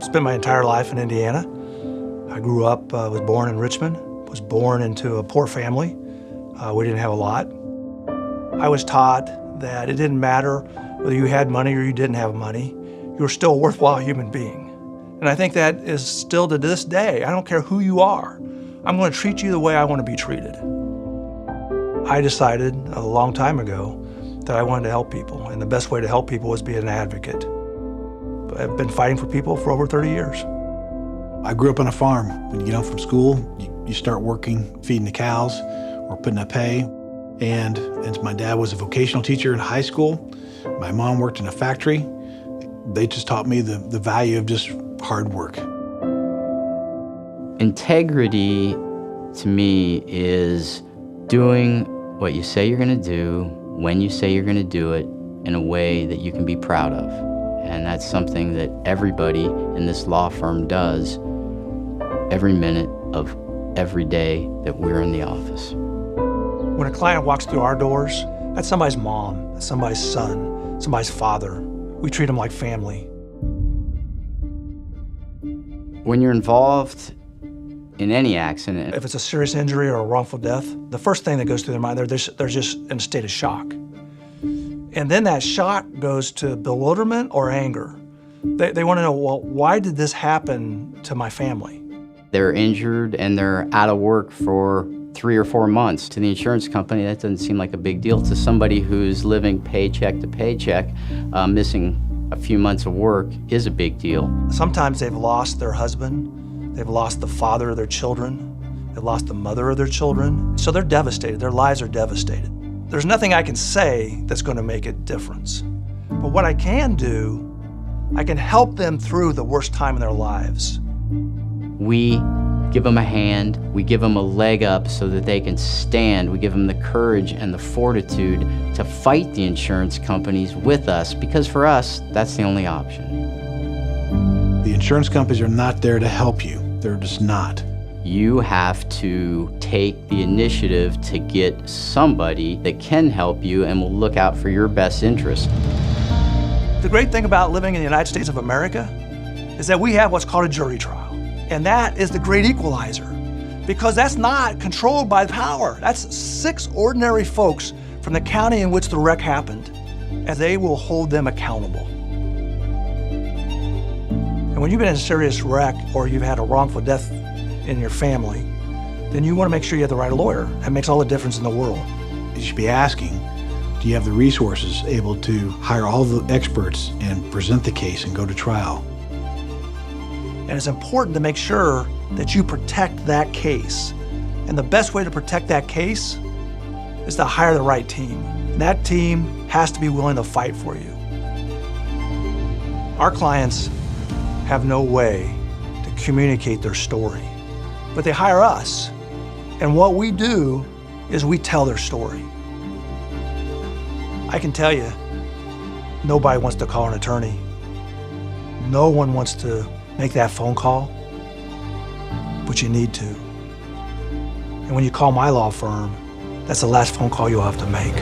Spent my entire life in Indiana. I grew up, was born in Richmond, was born into a poor family. We didn't have a lot. I was taught that it didn't matter whether you had money or you didn't have money. You were still a worthwhile human being. And I think that is still to this day. I don't care who you are. I'm going to treat you the way I want to be treated. I decided a long time ago that I wanted to help people, and the best way to help people was be an advocate. I've been fighting for people for over 30 years. I grew up on a farm. When you get home from school, you start working, feeding the cows or putting up hay. And my dad was a vocational teacher in high school. My mom worked in a factory. They just taught me the value of just hard work. Integrity, to me, is doing what you say you're going to do, when you say you're going to do it, in a way that you can be proud of. And that's something that everybody in this law firm does every minute of every day that we're in the office. When a client walks through our doors, that's somebody's mom, that's somebody's son, somebody's father. We treat them like family. When you're involved in any accident, If it's a serious injury or a wrongful death, the first thing that goes through their mind, they're just in a state of shock. And then that shock goes to bewilderment or anger. They want to know, well, why did this happen to my family? they're injured and they're out of work for 3 or 4 months. To the insurance company, that doesn't seem like a big deal. To somebody who's living paycheck to paycheck, missing a few months of work is a big deal. Sometimes they've lost their husband, they've lost the father of their children, they've lost the mother of their children. So they're devastated, their lives are devastated. There's nothing I can say that's going to make a difference. But what I can do, I can help them through the worst time in their lives. We give them a hand, we give them a leg up so that they can stand. We give them the courage and the fortitude to fight the insurance companies with us, because for us, that's the only option. The insurance companies are not there to help you. They're just not. You have to take the initiative to get somebody that can help you and will look out for your best interest. The great thing about living in the United States of America is that we have what's called a jury trial. And that is the great equalizer, because that's not controlled by power. That's 6 ordinary folks from the county in which the wreck happened, and they will hold them accountable. And when you've been in a serious wreck or you've had a wrongful death in your family, then you want to make sure you have the right lawyer. That makes all the difference in the world. You should be asking, do you have the resources able to hire all the experts and present the case and go to trial? And it's important to make sure that you protect that case. And the best way to protect that case is to hire the right team. And that team has to be willing to fight for you. Our clients have no way to communicate their story, but they hire us. And what we do is we tell their story. I can tell you, nobody wants to call an attorney. No one wants to make that phone call, but you need to. And when you call my law firm, that's the last phone call you'll have to make.